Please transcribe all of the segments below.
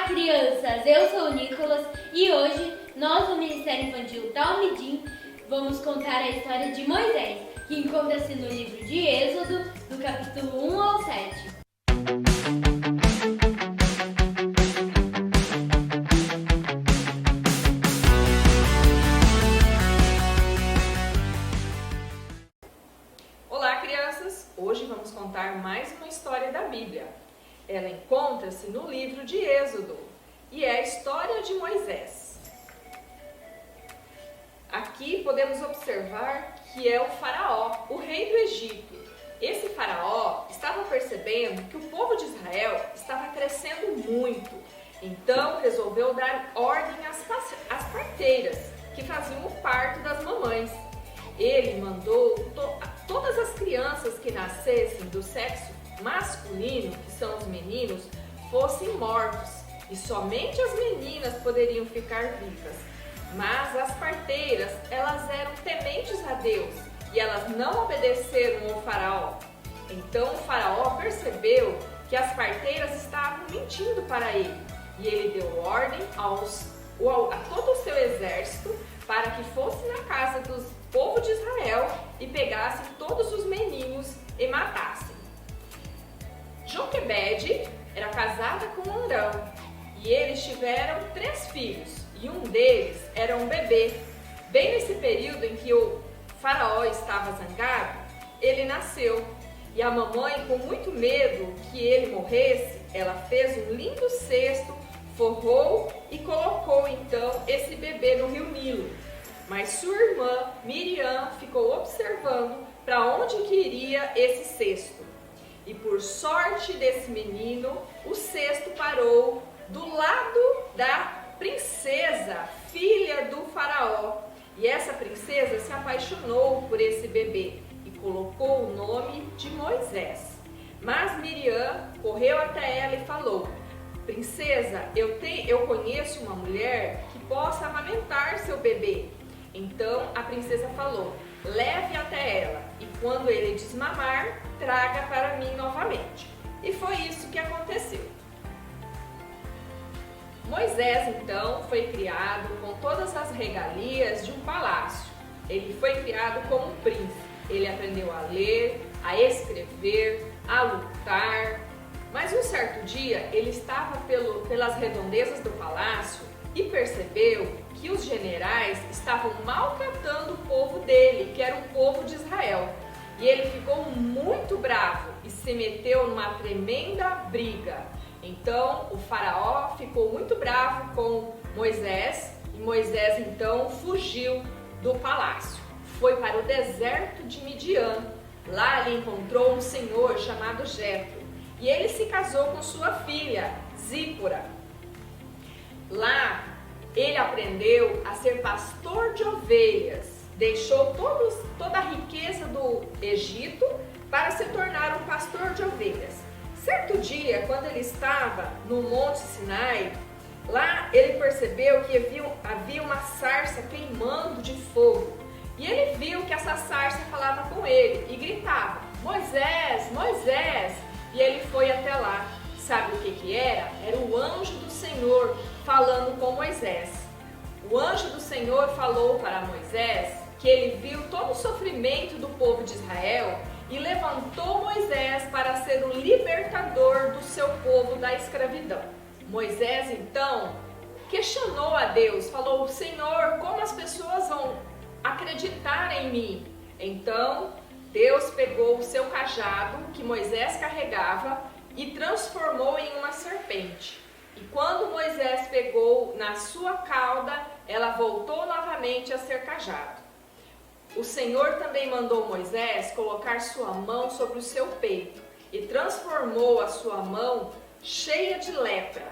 crianças! Eu sou o Nicolas e hoje nós, do Ministério Infantil Talmidim, vamos contar a história de Moisés, que encontra-se no livro de Êxodo, do capítulo 1 ao 7. Olá, crianças! Hoje vamos contar mais uma história da Bíblia. Ela encontra-se no livro de Êxodo e é a história de Moisés. Aqui podemos observar que é o faraó, o rei do Egito. Esse faraó estava percebendo que o povo de Israel estava crescendo muito, então resolveu dar ordem às parteiras que faziam o parto das mamães. Ele mandou todas as crianças que nascessem do sexo masculino, que são os meninos, fossem mortos e somente as meninas poderiam ficar vivas. Mas as parteiras, elas eram tementes a Deus e elas não obedeceram ao faraó. Então o faraó percebeu que as parteiras estavam mentindo para ele e ele deu ordem a todo o seu exército para que fosse na casa do povo de Israel e pegassem todos os meninos e matassem. Joquebede era casada com Arão e eles tiveram 3 filhos e um deles era um bebê. Bem nesse período em que o faraó estava zangado, ele nasceu e a mamãe, com muito medo que ele morresse, ela fez um lindo cesto, forrou e colocou então esse bebê no rio Nilo. Mas sua irmã Miriam ficou observando para onde que iria esse cesto. E por sorte desse menino, o cesto parou do lado da princesa, filha do faraó. E essa princesa se apaixonou por esse bebê e colocou o nome de Moisés. Mas Miriam correu até ela e falou: princesa, eu conheço uma mulher que possa amamentar seu bebê. Então a princesa falou: leve até ela e quando ele desmamar, traga para mim novamente. E foi isso que aconteceu. Moisés então foi criado com todas as regalias de um palácio. Ele foi criado como um príncipe. Ele aprendeu a ler, a escrever, a lutar. Mas um certo dia ele estava pelas redondezas do palácio e percebeu que os generais estavam maltratando o povo dele, que era o povo de Israel. E ele ficou muito bravo e se meteu numa tremenda briga. Então o faraó ficou muito bravo com Moisés e Moisés então fugiu do palácio. Foi para o deserto de Midian. Lá ele encontrou um senhor chamado Jetro e ele se casou com sua filha, Zípora. Lá ele aprendeu a ser pastor de ovelhas, deixou toda a riqueza do Egito para se tornar um pastor de ovelhas. Certo dia, quando ele estava no Monte Sinai, lá ele percebeu que havia uma sarça queimando de fogo. E ele viu que essa sarça falava com ele e gritava: Moisés, Moisés! E ele foi até lá. Sabe o que era? Era o anjo do Senhor falando com Moisés. O anjo do Senhor falou para Moisés que ele viu todo o sofrimento do povo de Israel e levantou Moisés para ser o libertador do seu povo da escravidão. Moisés então questionou a Deus, falou: Senhor, como as pessoas vão acreditar em mim? Então Deus pegou o seu cajado que Moisés carregava e transformou em uma serpente. E quando Moisés pegou na sua cauda, ela voltou novamente a ser cajado. O Senhor também mandou Moisés colocar sua mão sobre o seu peito e transformou a sua mão cheia de lepra.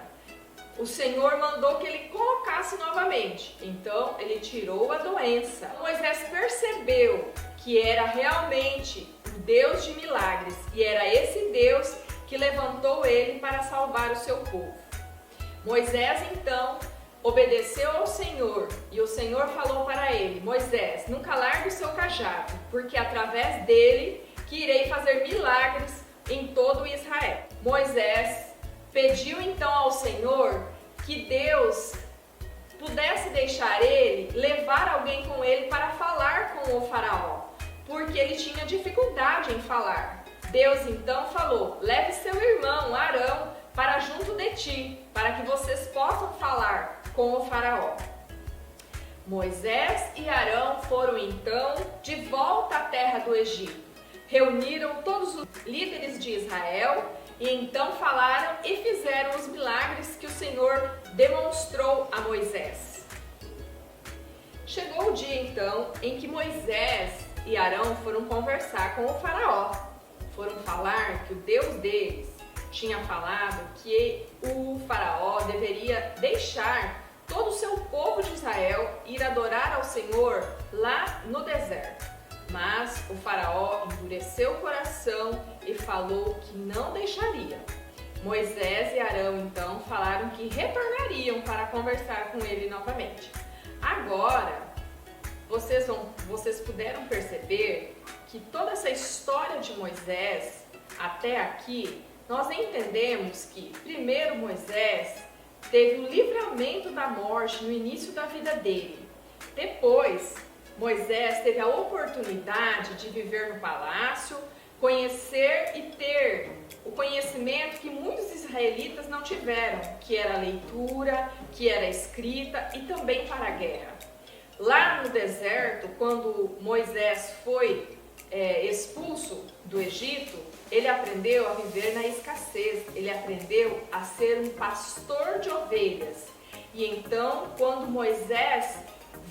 O Senhor mandou que ele colocasse novamente, então ele tirou a doença. Moisés percebeu que era realmente o Deus de milagres e era esse Deus que levantou ele para salvar o seu povo. Moisés então obedeceu ao Senhor e o Senhor falou para ele: Moisés, nunca largue o seu cajado, porque através dele que irei fazer milagres em todo Israel. Moisés pediu então ao Senhor que Deus pudesse deixar ele levar alguém com ele para falar com o faraó, porque ele tinha dificuldade em falar. Deus então falou: leve seu irmão Arão para junto de ti, para que vocês possam falar com o faraó. Moisés e Arão foram então de volta à terra do Egito. Reuniram todos os líderes de Israel e então falaram e fizeram os milagres que o Senhor demonstrou a Moisés. Chegou o dia então em que Moisés e Arão foram conversar com o faraó. Foram falar que o Deus deles tinha falado que o faraó deveria deixar todo o seu povo de Israel ir adorar ao Senhor lá no deserto. Mas o faraó endureceu o coração e falou que não deixaria. Moisés e Arão então falaram que retornariam para conversar com ele novamente. Agora, vocês puderam perceber que toda essa história de Moisés até aqui, nós entendemos que primeiro Moisés teve o livramento da morte no início da vida dele. Depois, Moisés teve a oportunidade de viver no palácio, conhecer e ter o conhecimento que muitos israelitas não tiveram, que era a leitura, que era a escrita e também para a guerra. Lá no deserto, quando Moisés foi expulso do Egito, ele aprendeu a viver na escassez, ele aprendeu a ser um pastor de ovelhas. E então, quando Moisés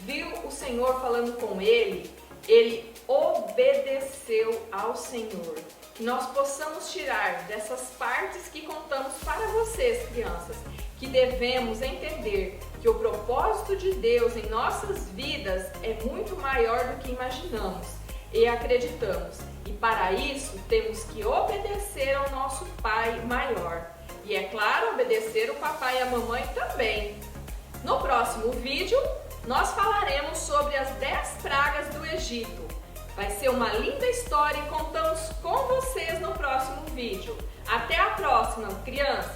viu o Senhor falando com ele, ele obedeceu ao Senhor. Que nós possamos tirar dessas partes que contamos para vocês, crianças, que devemos entender que o propósito de Deus em nossas vidas é muito maior do que imaginamos e acreditamos. E para isso temos que obedecer ao nosso Pai maior. E é claro, obedecer o papai e a mamãe também. No próximo vídeo, nós falaremos sobre as 10 pragas do Egito. Vai ser uma linda história e contamos com vocês no próximo vídeo. Até a próxima, crianças!